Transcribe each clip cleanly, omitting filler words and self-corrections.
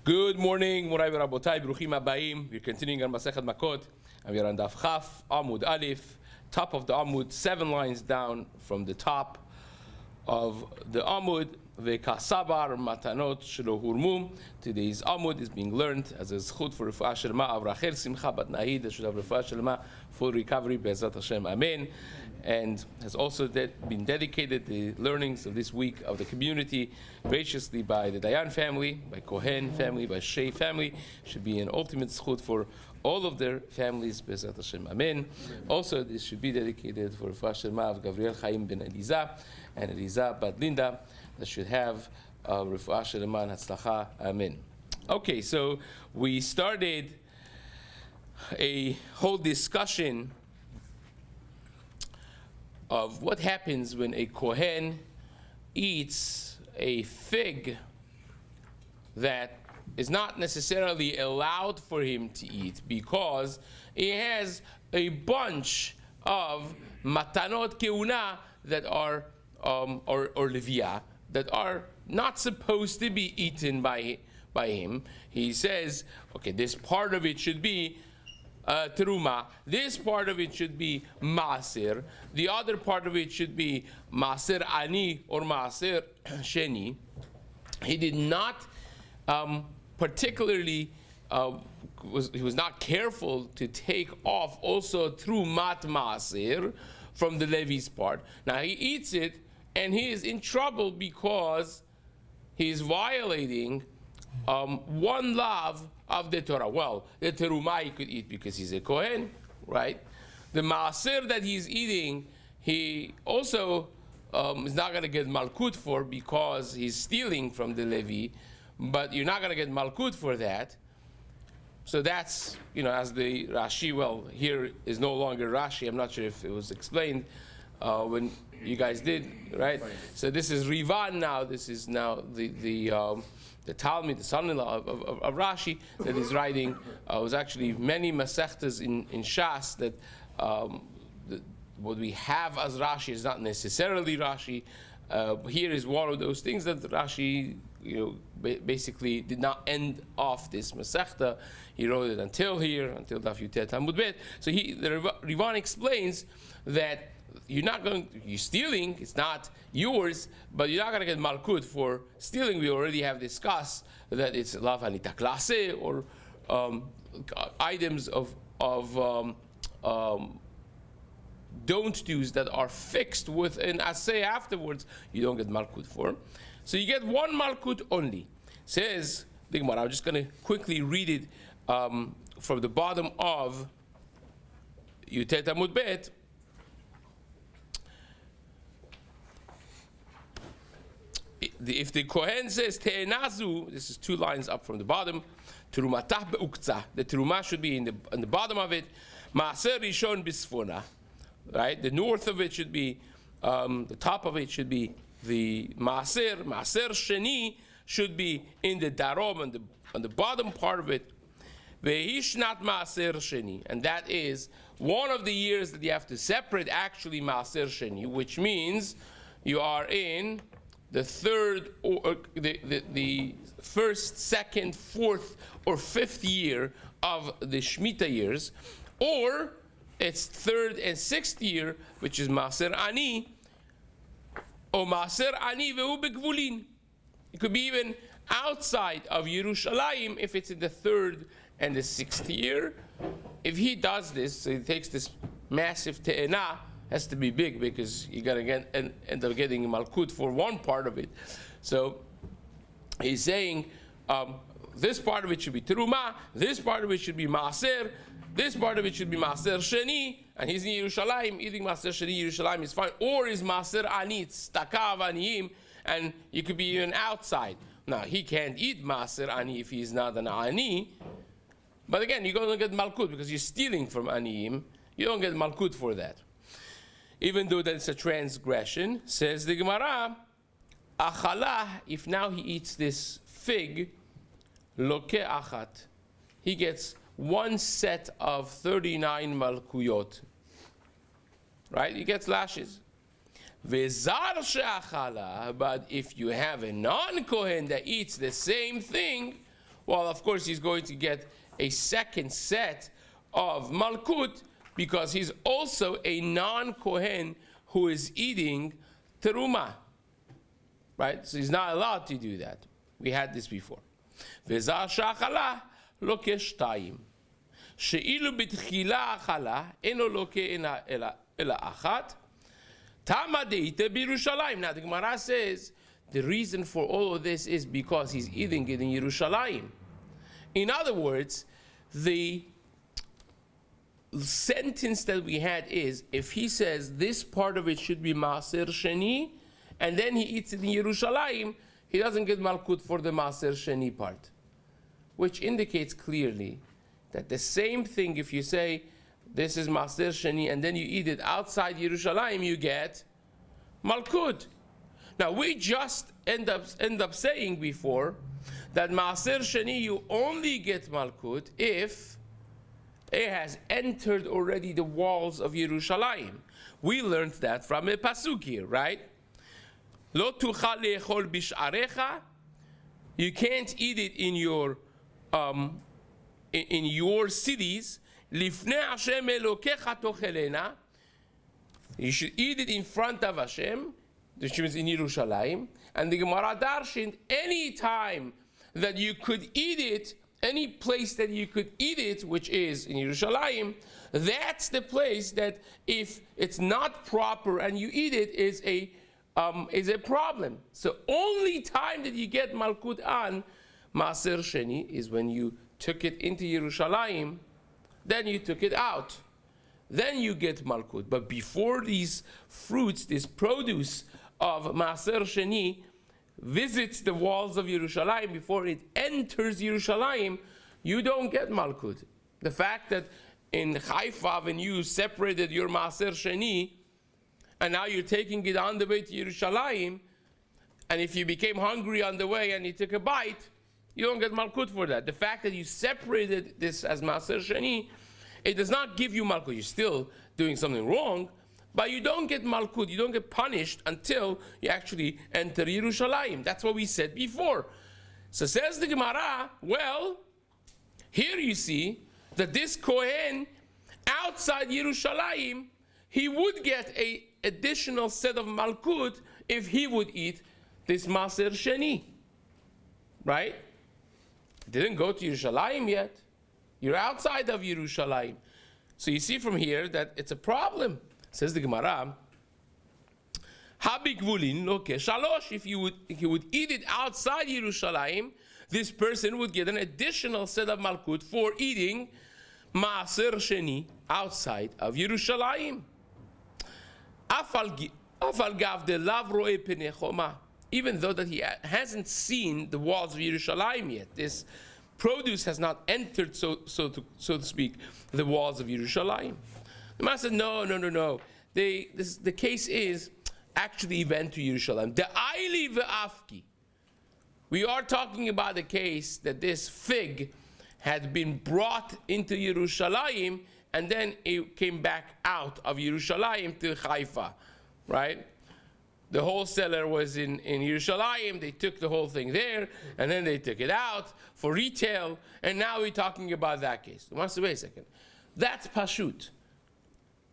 Good morning, Morai Rabotai, Bruchim Abayim. We're continuing on Masechet Makkot, and we're on Daf Chaf, Amud Alif, top of the Amud, 7 lines down from the top of the Amud. Ve'kasabar matanot shelo hurmum. Today's Amud is being learned as a zchut for Refuah Shelema of Rachel Simcha Bat Nahid. That should have Refuah Shelema, full recovery, Be'ezrat Hashem, Amen. And has also been dedicated the learnings of this week of the community graciously by the Dayan family, by Kohen family, by Shei family. Should be an ultimate zchut for all of their families, Be'ezrat Hashem, Amen. Also, this should be dedicated for Refuah Shelema of Gabriel Chaim ben Eliza and Eliza Bat Linda. That should have Refuah Shelema and Hatzlacha, Amen. Okay, so we started a whole discussion of what happens when a Kohen eats a fig that is not necessarily allowed for him to eat because he has a bunch of matanot keuna that are or levia that are not supposed to be eaten by him. He says, okay, this part of it should be teruma, this part of it should be maaser, the other part of it should be maaser ani or maaser sheni. He did not particularly, he was not careful to take off also terumat maaser from the Levi's part. Now he eats it, and he is in trouble because he is violating one lav of the Torah. Well, the teruma he could eat because he's a Kohen, right? The maaser that he's eating, he also is not going to get malkut for because he's stealing from the Levi, but you're not going to get malkut for that. So that's, as the Rashi, well, here is no longer Rashi. I'm not sure if it was explained when you guys did, right? So this is Rivan now. This is now the Talmud, the son-in-law of Rashi, that is writing. Was actually many Masechtas in Shas that what we have as Rashi is not necessarily Rashi. Here is one of those things that Rashi, basically did not end off this Masechta. He wrote it until here, until Daf Yutet Amud Bet. So the Rivan explains that you're stealing, it's not yours, but you're not going to get malkut for stealing. We already have discussed that it's lav anita klase, or items of don't do's that are fixed with an assay afterwards, you don't get malkut for. So you get one malkut only. Says the Gemara, I'm just going to quickly read it from the bottom of Yutet Amud Bet. If the Kohen says te'enazu, this is 2 lines up from the bottom, terumatah be'uktzah, the teruma should be in the bottom of it. Maaser rishon bisfona, right? The north of it should be, the top of it should be the maaser. Maaser sheni should be in the darom, on the bottom part of it. Ve'hishnat maaser sheni, and that is one of the years that you have to separate actually maaser sheni, which means you are in the third, or the first, second, fourth, or fifth year of the Shemitah years, or its third and sixth year, which is Maaser Ani, or Maaser Ani ve'u begvulin. It could be even outside of Yerushalayim if it's in the third and the sixth year. If he does this, so he takes this massive te'ena, has to be big because you gotta end up getting malkut for one part of it. So he's saying this part of it should be teruma, this part of it should be maaser, this part of it should be maaser sheni, and he's in Yerushalayim eating maaser sheni. Yerushalayim is fine, or is maaser ani stakav aniyim, and you could be even outside. Now he can't eat maaser ani if he's not an ani, but again you're going to get malkut because you're stealing from aniyim. You don't get malkut for that. Even though that's a transgression, says the Gemara, achalah, if now he eats this fig, loke achat, he gets one set of 39 malkuyot. Right? He gets lashes. Vezar she'achala, but if you have a non-Kohen that eats the same thing, Well, of course, he's going to get a second set of Malkut because he's also a non-Kohen who is eating teruma. Right? So he's not allowed to do that. We had this before. Vezah sha'achala loke shtayim. She'ilu b'tchila achala eno loke ela achat. Tama deite b'Yerushalayim. Now the Gemara says the reason for all of this is because he's eating it in Yerushalayim. In other words, the sentence that we had is, if he says this part of it should be Maaser Sheni, and then he eats it in Yerushalayim, he doesn't get Malkut for the Maaser Sheni part. Which indicates clearly that the same thing, if you say this is Maaser Sheni and then you eat it outside Yerushalayim, you get Malkut. Now we just end up saying before that Maaser Sheni you only get Malkut if it has entered already the walls of Yerushalayim. We learned that from a pasuk here, right? Lo tuchal le'echol bish'arecha. You can't eat it in your cities. Lifnei Hashem Elokecha tochelena. You should eat it in front of Hashem, which means in Yerushalayim. And the Gemara darshened any time that you could eat it, any place that you could eat it, which is in Yerushalayim, that's the place that if it's not proper and you eat it is a problem. So only time that you get Malkut on Maaser Sheni is when you took it into Yerushalayim, then you took it out. Then you get Malkut. But before these fruits, this produce of Maaser Sheni visits the walls of Yerushalayim, before it enters Yerushalayim, you don't get Malkut. The fact that in Haifa, when you separated your Maaser Sheni, and now you're taking it on the way to Yerushalayim, and if you became hungry on the way and you took a bite, you don't get Malkut for that. The fact that you separated this as Maaser Sheni, it does not give you Malkut. You're still doing something wrong, but you don't get Malkut. You don't get punished until you actually enter Yerushalayim. That's what we said before. So says the Gemara, well, here you see that this Kohen outside Yerushalayim, he would get an additional set of Malkut if he would eat this Maaser Sheni. Right? Didn't go to Yerushalayim yet. You're outside of Yerushalayim. So you see from here that it's a problem. Says the Gemara, Habigvulin loke shalosh. If you would eat it outside Yerushalayim, this person would get an additional set of Malkut for eating Maaser Sheni outside of Yerushalayim. Afal gav de lav roe penei choma. Even though that he hasn't seen the walls of Yerushalayim yet, this produce has not entered, so to speak, the walls of Yerushalayim. The man said, no. The case is actually he went to Yerushalayim. The Aili ve'afki. We are talking about the case that this fig had been brought into Yerushalayim and then it came back out of Yerushalayim to Haifa, right? The wholesaler was in Yerushalayim, they took the whole thing there, and then they took it out for retail, and now we're talking about that case. Wait a second. That's Pashut.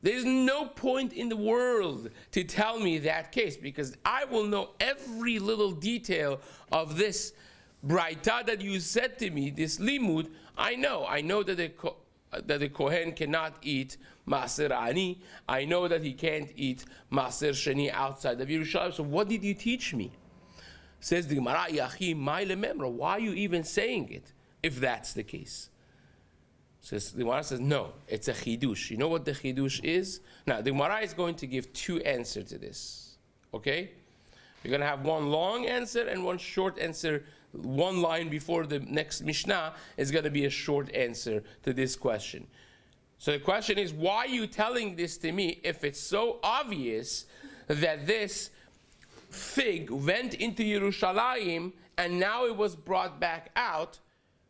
There's no point in the world to tell me that case, because I will know every little detail of this Braita that you said to me, this Limud. I know that the Kohen cannot eat Maaser Ani. I know that he can't eat Maaser Sheni outside of Yerushalayim. So what did you teach me? Says the Gemara, Yachi Mai Lememra. Why are you even saying it if that's the case? Says the Gemara says, no, it's a chidush. You know what the chidush is? Now, the Gemara is going to give two answers to this. Okay? You're going to have one long answer and one short answer. One line before the next Mishnah is going to be a short answer to this question. So the question is, why are you telling this to me if it's so obvious that this fig went into Yerushalayim and now it was brought back out?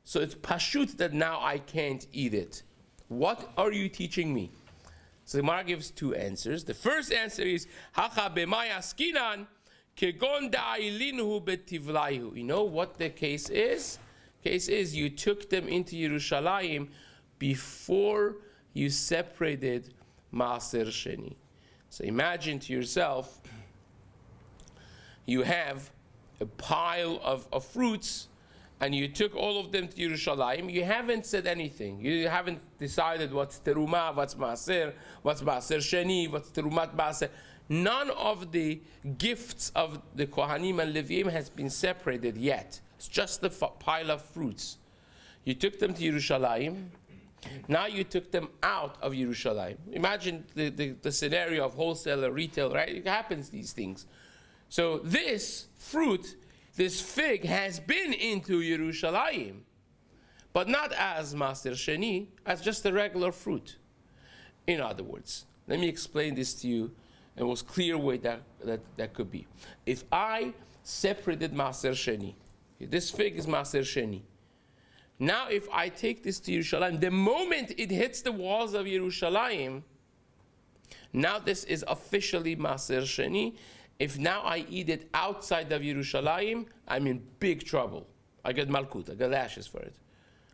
So it's pashut that now I can't eat it. What are you teaching me? So the Gemara gives two answers. The first answer is, Hacha b'may askinan kegon da'ailinhu betivlaihu. You know what the case is? Case is, you took them into Yerushalayim before you separated Maaser Sheni. So imagine to yourself, you have a pile of fruits, and you took all of them to Yerushalayim. You haven't said anything. You haven't decided what's terumah, what's maaser sheni, what's terumat maaser. None of the gifts of the Kohanim and Leviim has been separated yet. It's just the pile of fruits. You took them to Yerushalayim. Now you took them out of Yerushalayim. Imagine the scenario of wholesaler, retail, right? It happens, these things. So this fruit, this fig, has been into Yerushalayim, but not as Maaser Sheni, as just a regular fruit. In other words, let me explain this to you in the most clear way that could be. If I separated Maaser Sheni, this fig is Maaser Sheni. Now if I take this to Yerushalayim, the moment it hits the walls of Yerushalayim, now this is officially Maaser Sheni. If now I eat it outside of Yerushalayim, I'm in big trouble. I get malkut, I get lashes for it.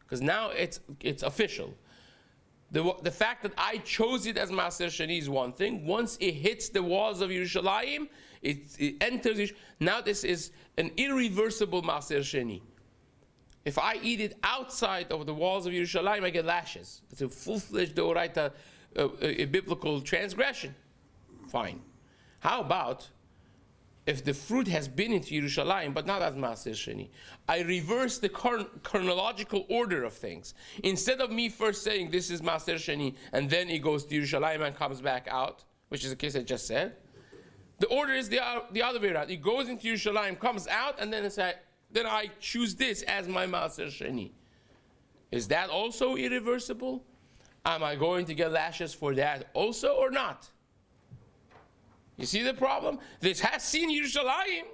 Because now it's official. The fact that I chose it as Maaser Sheni is one thing. Once it hits the walls of Yerushalayim, it enters. Now this is an irreversible Maaser Sheni. If I eat it outside of the walls of Yerushalayim, I get lashes. It's a full-fledged deoraita, a biblical transgression. Fine. How about if the fruit has been into Yerushalayim, but not as Maaser Sheni? I reverse the chronological order of things. Instead of me first saying this is Maaser Sheni, and then it goes to Yerushalayim and comes back out, which is the case I just said, the order is the other way around. It goes into Yerushalayim, comes out, and then I choose this as my Maaser Sheni. Is that also irreversible? Am I going to get lashes for that also or not? You see the problem? This has seen Yerushalayim,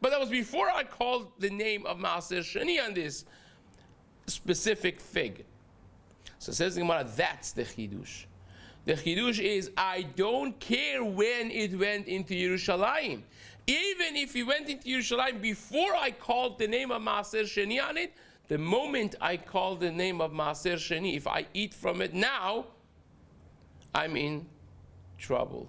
but that was before I called the name of Maaser Sheni on this specific fig. So says the Gemara, that's the chidush. The chidush is, I don't care when it went into Yerushalayim. Even if it went into Yerushalayim before I called the name of Maaser Sheni on it, the moment I call the name of Maaser Sheni, if I eat from it now, I'm in trouble.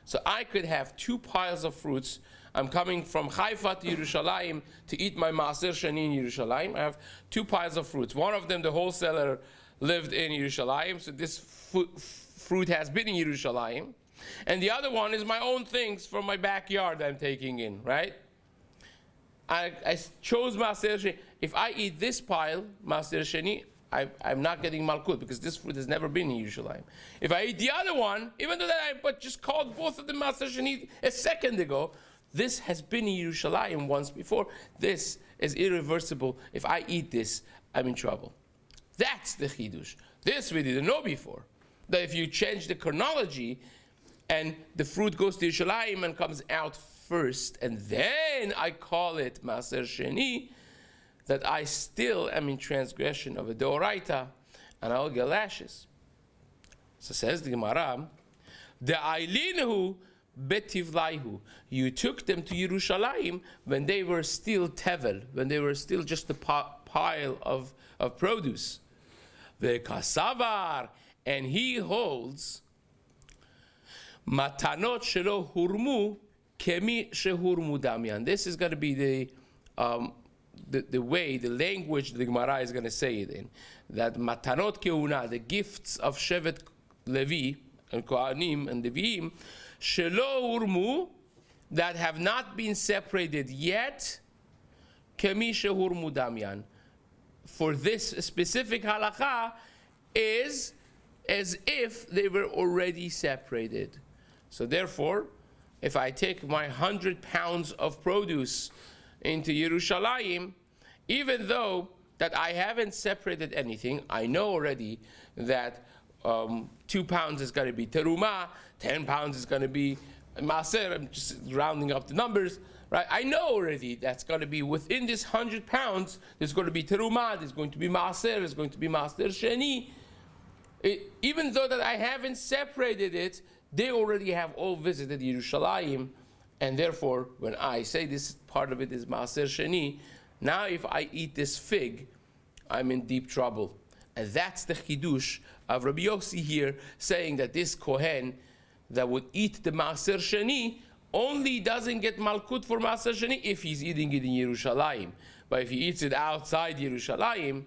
So I could have two piles of fruits. I'm coming from Haifa to Yerushalayim to eat my Maaser Sheni in Yerushalayim. I have two piles of fruits. One of them, the wholesaler lived in Yerushalayim, so this fruit has been in Yerushalayim. And the other one is my own things from my backyard I'm taking in, right? I chose Maaser Sheni. If I eat this pile, Maaser Sheni, I'm not getting malkut because this fruit has never been in Yerushalayim. If I eat the other one, even though I just called both of them Maaser Sheni a second ago, this has been in Yerushalayim once before. This is irreversible. If I eat this, I'm in trouble. That's the chidush. This we didn't know before. That if you change the chronology and the fruit goes to Yerushalayim and comes out first, and then I call it Maaser Sheni, that I still am in transgression of a deoraita, and I'll get lashes. So says the Gemara, the Ailinhu betivlaihu. You took them to Yerushalayim when they were still tevel, when they were still just a pile of produce. The kasavar, and he holds matanot shelo hurmu kemi shehurmu damian. This is going to be the way, the language the Gemara is going to say it in, that matanot keuna, the gifts of Shevet Levi and Kohanim and Leviim, shelo urmu, that have not been separated yet, kemi shehurmu damian. For this specific halakha is as if they were already separated. So therefore, if I take my 100 pounds of produce into Yerushalayim, even though that I haven't separated anything, I know already that 2 pounds is going to be terumah, 10 pounds is going to be maaser. I'm just rounding up the numbers, right? I know already that's going to be within this 100 pounds. There's going to be terumah, there's going to be maaser, there's going to be maaser sheni. Even though that I haven't separated it, they already have all visited Yerushalayim. And therefore, when I say this part of it is Maaser Sheni, now if I eat this fig, I'm in deep trouble. And that's the chidush of Rabbi Yossi here, saying that this Kohen that would eat the Maaser Sheni only doesn't get Malkut for Maaser Sheni if he's eating it in Yerushalayim. But if he eats it outside Yerushalayim,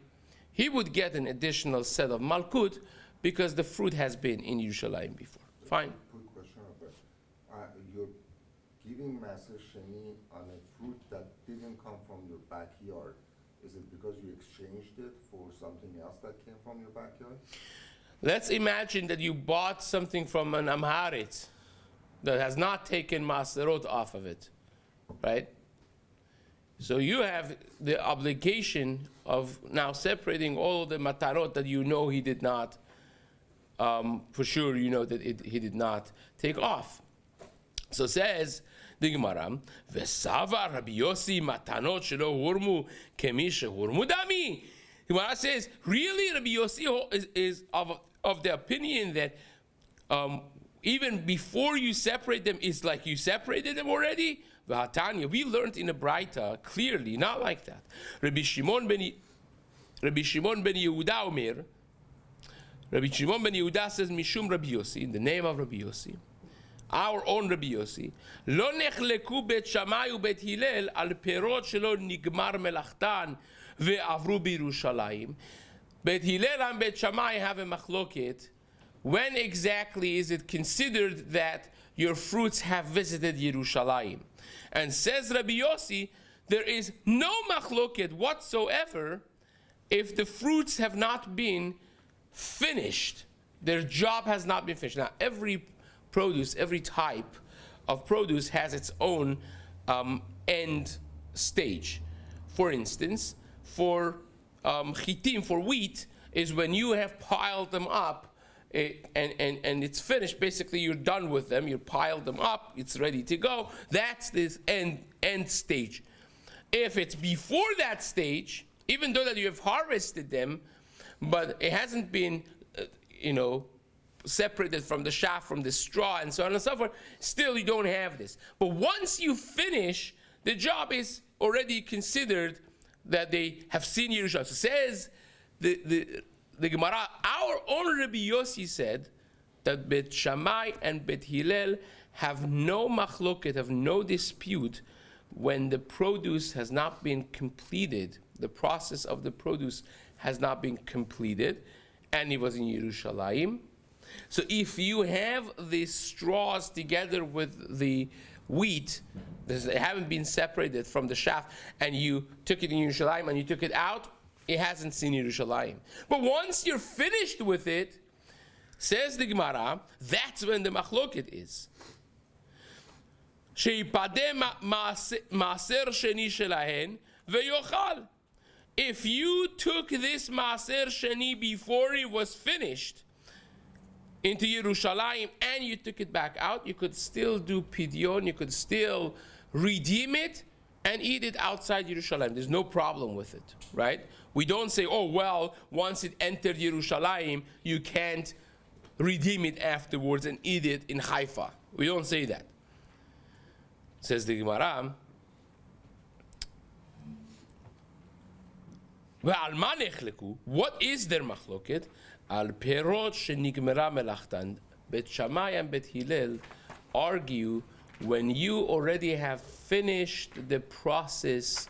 he would get an additional set of Malkut because the fruit has been in Yerushalayim before. Fine. Quick question about you're giving Maaser Sheni on a fruit that didn't come from your backyard. Is it because you exchanged it for something else that came from your backyard? Let's imagine that you bought something from an Amharit that has not taken Maserot off of it, right? So you have the obligation of now separating all the matarot that you know he did not, for sure you know that he did not take off. So says the Gemara, Vesava Rabbi Yossi matanot shelo hurmu kemi shehurmu dami. The Gemara says, really Rabbi Yossi is of the opinion that even before you separate them, it's like you separated them already? V'hatanya, we learned in the Braita clearly, not like that. Rabbi Shimon ben Yehuda Omer, Rabbi Shimon ben Yehuda says, Mishum Rabbi Yossi, in the name of Rabbi Yossi, our own Rabbi Yossi, Lo nechleku bet Shammai u'bet Hillel al perot shelo nigmar melachtan ve'avru b'Yerushalayim. Bet Hillel and Bet Shammai have a machloket. When exactly is it considered that your fruits have visited Yerushalayim? And says Rabbi Yossi, there is no machloket whatsoever if the fruits have not been finished. Their job has not been finished. Now, every produce, every type of produce has its own end stage. For instance, for chitim, for wheat, is when you have piled them up and it's finished. Basically, you're done with them. You piled them up. It's ready to go. That's this end stage. If it's before that stage, even though that you have harvested them, but it hasn't been, separated from the chaff, from the straw, and so on and so forth, still you don't have this. But once you finish, the job is already considered that they have seen Yerushalayim. So says the Gemara, our own Rabbi Yossi said that Bet Shammai and Bet Hillel have no machloket, have no dispute when the produce has not been completed, the process of the produce has not been completed, and it was in Yerushalayim. So if you have the straws together with the wheat, they haven't been separated from the chaff, and you took it in Yerushalayim and you took it out, it hasn't seen Yerushalayim. But once you're finished with it, says the Gemara, that's when the machloket is. Sheipadeh maaser sheni shelahen veyochal. If you took this maaser sheni before it was finished into Yerushalayim and you took it back out, you could still do pidyon, you could still redeem it and eat it outside Yerushalayim. There's no problem with it, right? We don't say, oh, well, once it entered Yerushalayim, you can't redeem it afterwards and eat it in Haifa. We don't say that. Says the Gemara, what is their machloket? Al perot shenigmera melachtan. Bet Shammai and Bet Hillel argue when you already have finished the process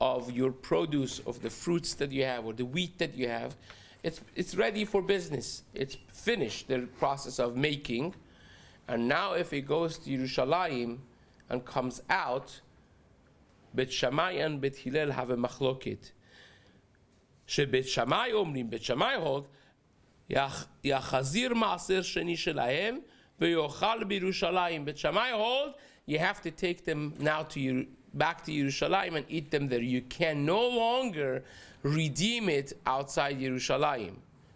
of your produce, of the fruits that you have, or the wheat that you have, it's ready for business. It's finished, the process of making. And now if it goes to Yerushalayim and comes out, Bet Shammai and Bet Hillel have a machloket. Bet Shammai omrim, Bet Shammai hold, Yachazir maaser sheni shelahem veyochal b'Yerushalayim. Bet Shammai hold, you have to take them now back to Yerushalayim and eat them there. You can no longer redeem it outside Yerushalayim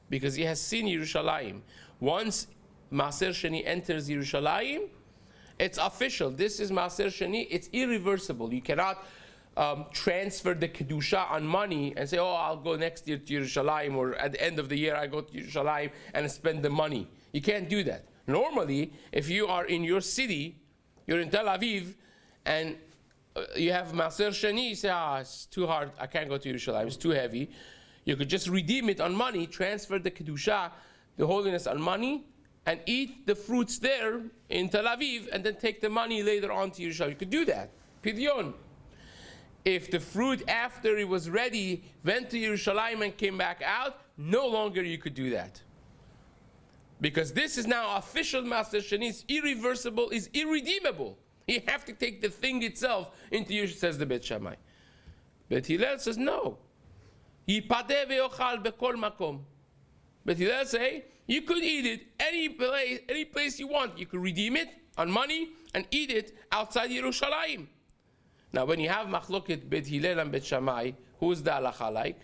because he has seen Yerushalayim. Once maaser sheni enters Yerushalayim, it's official. This is maaser sheni. It's irreversible. You cannot transfer the kedusha on money and say, oh, I'll go next year to Yerushalayim, or at the end of the year I go to Yerushalayim and spend the money. You can't do that. Normally, if you are in your city, you're in Tel Aviv, and you have maaser sheni, you say, it's too hard, I can't go to Yerushalayim, it's too heavy. You could just redeem it on money, transfer the kedusha, the holiness on money, and eat the fruits there in Tel Aviv, and then take the money later on to Yerushalayim. You could do that. Pidyon. If the fruit after it was ready went to Yerushalayim and came back out, no longer you could do that. Because this is now official Maser Sheni, it's irreversible, is irredeemable. You have to take the thing itself into Yerushalayim, says the Bet Shammai. Bet Hillel says no. Yipadeh ve'ochal bekol makom. Bet Hillel say, you could eat it any place you want. You could redeem it on money and eat it outside Yerushalayim. Now, when you have machloket Bet Hillel and Bet Shammai, who's the halacha like?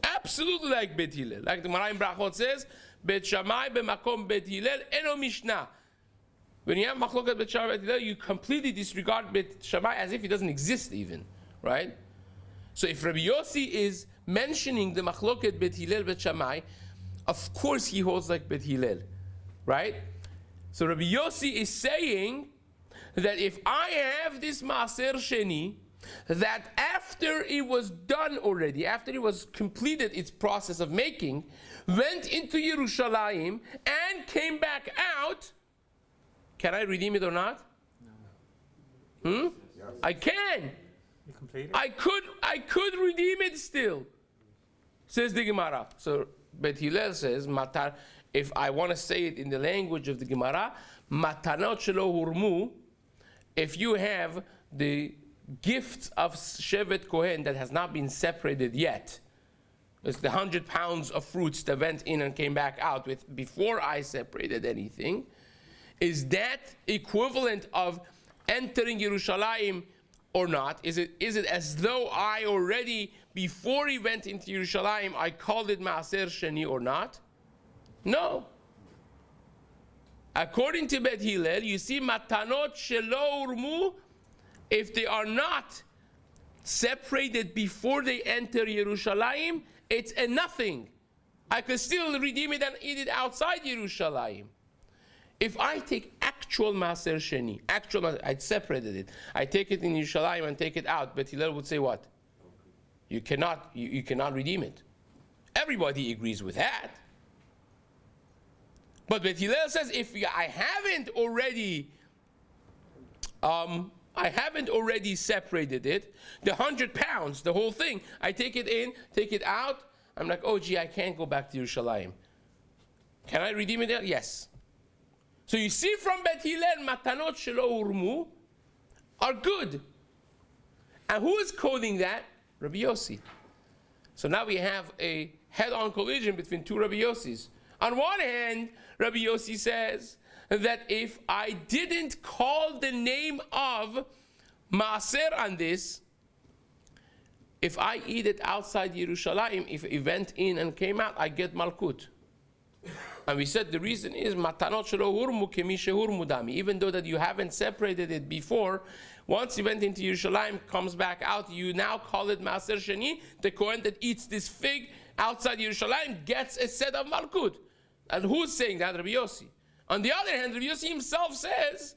Absolutely like Bet Hillel. Like the Gemara in Brachot says, Bet Shammai b'makom Bet Hillel eno mishnah. When you have machloket Bet Shammai Bet Hillel, you completely disregard Bet Shammai as if it doesn't exist even, right? So if Rabbi Yossi is mentioning the machloket Bet Hillel Bet Shammai, of course he holds like Bet Hillel, right? So Rabbi Yossi is saying that if I have this Maaser Sheni, that after it was done already, after it was completed its process of making, went into Yerushalayim and came back out, can I redeem it or not? No. Yes. I can. You completed? I could redeem it still, says the Gemara. So Bet Hillel says, Matar, if I want to say it in the language of the Gemara, Matanot shelo hurmu, if you have the gifts of Shevet Kohen that has not been separated yet, it's the 100 pounds of fruits that went in and came back out with before I separated anything, is that equivalent of entering Yerushalayim or not? Is it as though I already, before he went into Yerushalayim, I called it Maaser Sheni or not? No. According to Bet Hillel, you see Matanot Shelo Urmu, if they are not separated before they enter Yerushalayim, it's a nothing. I could still redeem it and eat it outside Yerushalayim. If I take actual Maaser Sheni, I separated it, I take it in Yerushalayim and take it out, Bet Hillel would say what? You cannot redeem it. Everybody agrees with that. But Bet Hillel says, if I haven't already separated it, the 100 pounds, the whole thing, I take it in, take it out, I'm like, oh gee, I can't go back to Yerushalayim. Can I redeem it? Yes. So you see from Bet Hillel, Matanot Shelo Urmu are good. And who is coding that? Rabbi Yossi. So now we have a head-on collision between two Rabbi Yossis. On one hand, Rabbi Yossi says that if I didn't call the name of Maaser on this, if I eat it outside Yerushalayim, if it went in and came out, I get Malkut. And we said the reason is Matanot shelo hurmu kemi shehurmu dami. Even though that you haven't separated it before, once you went into Yerushalayim, comes back out, you now call it Maaser Sheni. The Kohen that eats this fig outside Yerushalayim gets a set of Malkut. And who's saying that? Rabbi Yossi. On the other hand, Rabbi Yossi himself says,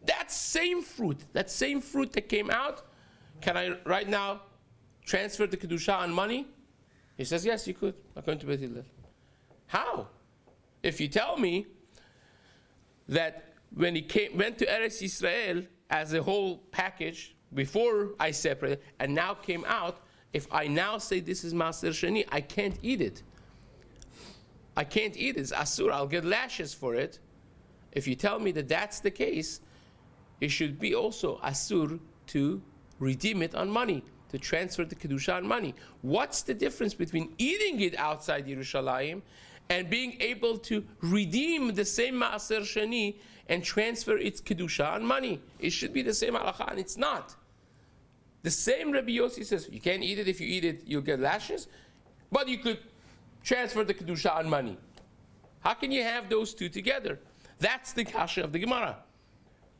that same fruit that came out, can I right now transfer the Kedusha on money? He says, yes, you could, according to Bet Hillel. How? If you tell me that when he went to Eretz Yisrael as a whole package, before I separated, and now came out, if I now say this is Maaser Sheni, I can't eat it. I can't eat it. It's asur. I'll get lashes for it. If you tell me that that's the case, it should be also asur to redeem it on money, to transfer the Kedusha on money. What's the difference between eating it outside Yerushalayim and being able to redeem the same Maaser Sheni and transfer its Kedusha on money? It should be the same halacha, and it's not. The same Rabbi Yossi says, you can't eat it. If you eat it, you'll get lashes. But you could transfer the Kedusha on money. How can you have those two together? That's the kasha of the Gemara.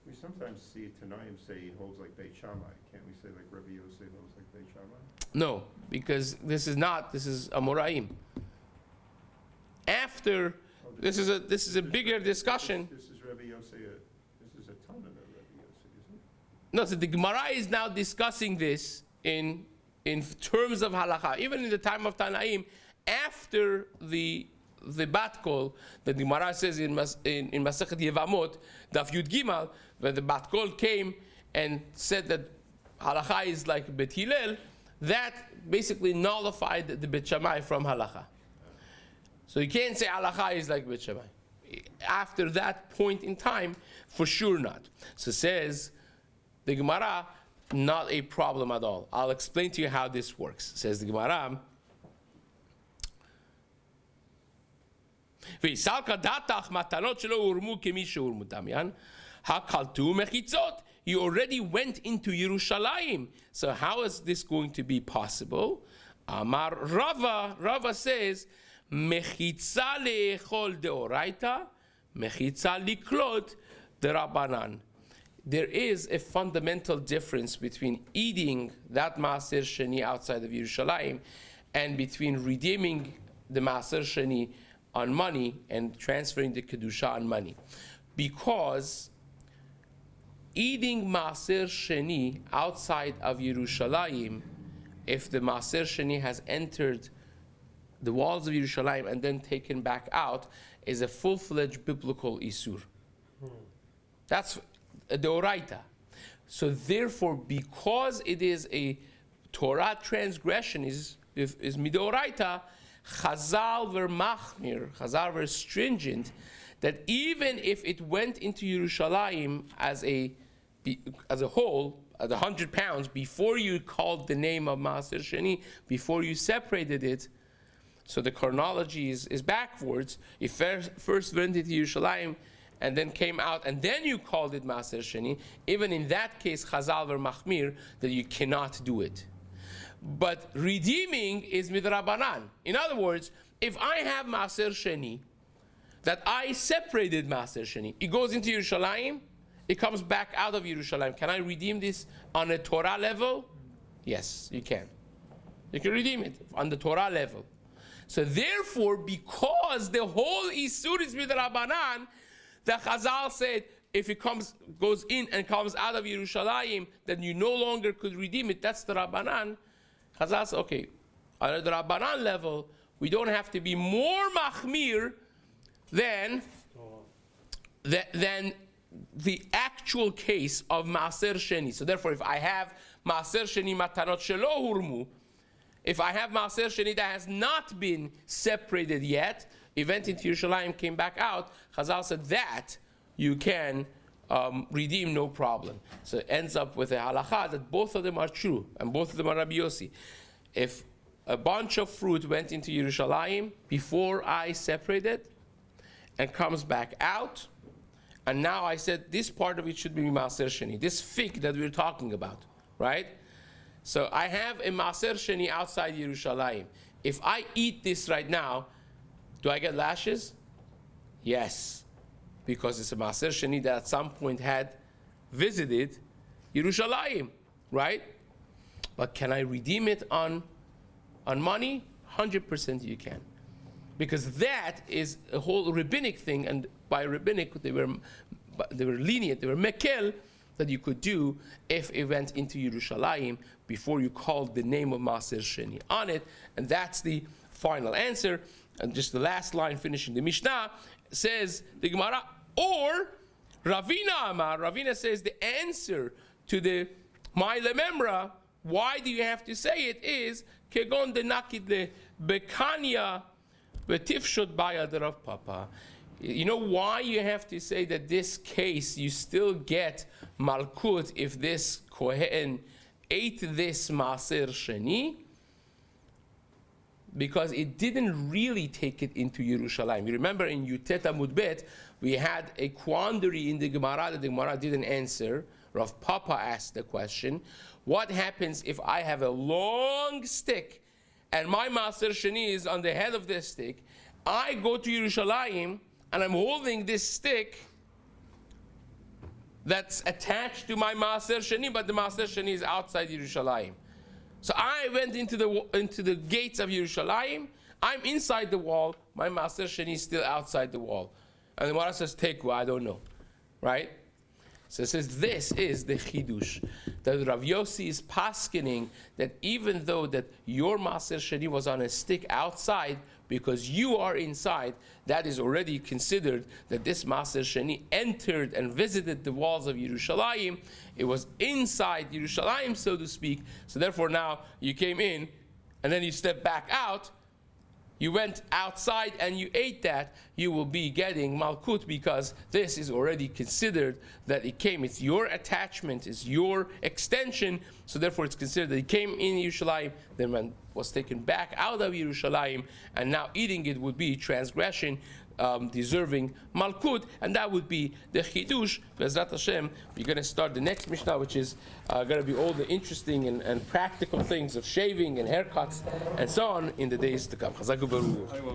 We sometimes see Tanaim say he holds like Beit Shammai. Can't we say like Rabbi Yossi holds like Beit Shammai? No, because this is Amoraim. After, this is a bigger discussion. This is Rabbi Yossi, this is a ton of Rabbi Yossi, isn't it? No, so the Gemara is now discussing this in in terms of halacha, even in the time of Tanaim, after the bat kol, that the Gemara says in Masechet Yevamot, Daf Yud Gimal, when the bat kol came and said that halacha is like Bet Hillel, that basically nullified the Bet Shammai from halacha. So you can't say halacha is like Bet Shammai. After that point in time, for sure not. So says the Gemara, not a problem at all. I'll explain to you how this works. Says the Gemara, you already went into Yerushalayim. So how is this going to be possible? Amar Rava says, Mechitza le'echol deoraita, mechitza liklot derabanan. There is a fundamental difference between eating that Maaser Sheni outside of Yerushalayim and between redeeming the Maaser Sheni on money and transferring the Kedusha on money. Because eating Maaser Sheni outside of Yerushalayim, if the Maaser Sheni has entered the walls of Yerushalayim and then taken back out, is a full-fledged biblical isur. That's a deoraita. So therefore, because it is a Torah transgression, is midoraita, Chazal were machmir, Chazal were stringent, that even if it went into Yerushalayim as a whole, at 100 pounds, before you called the name of Maaser Sheni, before you separated it, so the chronology is backwards. You first went into Yerushalayim and then came out, and then you called it Maaser Sheni. Even in that case, Chazal were machmir, that you cannot do it. But redeeming is midrabanan. In other words, if I have Maaser Sheni, that I separated Maaser Sheni, it goes into Yerushalayim, it comes back out of Yerushalayim. Can I redeem this on a Torah level? Yes, you can. You can redeem it on the Torah level. So therefore, because the whole Isur is midrabanan, the Chazal said, if it goes in and comes out of Yerushalayim, then you no longer could redeem it. That's the Rabbanan. Chazal said, okay, on the Rabbanan level, we don't have to be more machmir than the actual case of Maaser Sheni. So therefore, if I have Maaser Sheni matanot shelo hurmu, if I have Maaser Sheni that has not been separated yet, it went into Yerushalayim, came back out, Chazal said that you can redeem, no problem. So it ends up with a halacha that both of them are true, and both of them are Rabbi Yossi. If a bunch of fruit went into Yerushalayim before I separated and comes back out, and now I said this part of it should be Maaser Sheni, this fig that we're talking about, right? So I have a Maaser Sheni outside Yerushalayim. If I eat this right now, do I get lashes? Yes, because it's a Maaser Sheni that at some point had visited Yerushalayim, right? But can I redeem it on money? 100% you can. Because that is a whole rabbinic thing, and by rabbinic they were lenient, they were mekel, that you could do if it went into Yerushalayim before you called the name of Maaser Sheni on it. And that's the final answer. And just the last line finishing the Mishnah says the Gemara, or Ravina Amar, Ravina says the answer to the Ma'ile Memra, why do you have to say it, is Kegon de Nakid le Bekanya Betifshot Bayad Rav Papa. You know why you have to say that this case you still get Malkut if this Kohen ate this Maaser Sheni? Because it didn't really take it into Yerushalayim. You remember in Yutet Amud Bet, we had a quandary in the Gemara that the Gemara didn't answer. Rav Papa asked the question, what happens if I have a long stick and my Maaser Sheni is on the head of this stick? I go to Yerushalayim and I'm holding this stick that's attached to my Maaser Sheni, but the Maaser Sheni is outside Yerushalayim. So I went into the gates of Yerushalayim, I'm inside the wall, my Maaser Sheni is still outside the wall. And the Gemara says, Teku, I don't know, right? So it says this is the chidush, that Rav Yossi is paskening that even though that your Maaser Sheni was on a stick outside, because you are inside, that is already considered that this Maaser Sheni entered and visited the walls of Yerushalayim. It was inside Yerushalayim, so to speak. So therefore now you came in, and then you stepped back out. You went outside and you ate that, you will be getting Malkut, because this is already considered that it came. It's your attachment, it's your extension, so therefore it's considered that it came in Yerushalayim, then was taken back out of Yerushalayim, and now eating it would be transgression, deserving Malkut, and that would be the Chidush. Be'ezrat Hashem, we're going to start the next Mishnah, which is going to be all the interesting and practical things of shaving and haircuts and so on in the days to come. Chazak u'Baruch.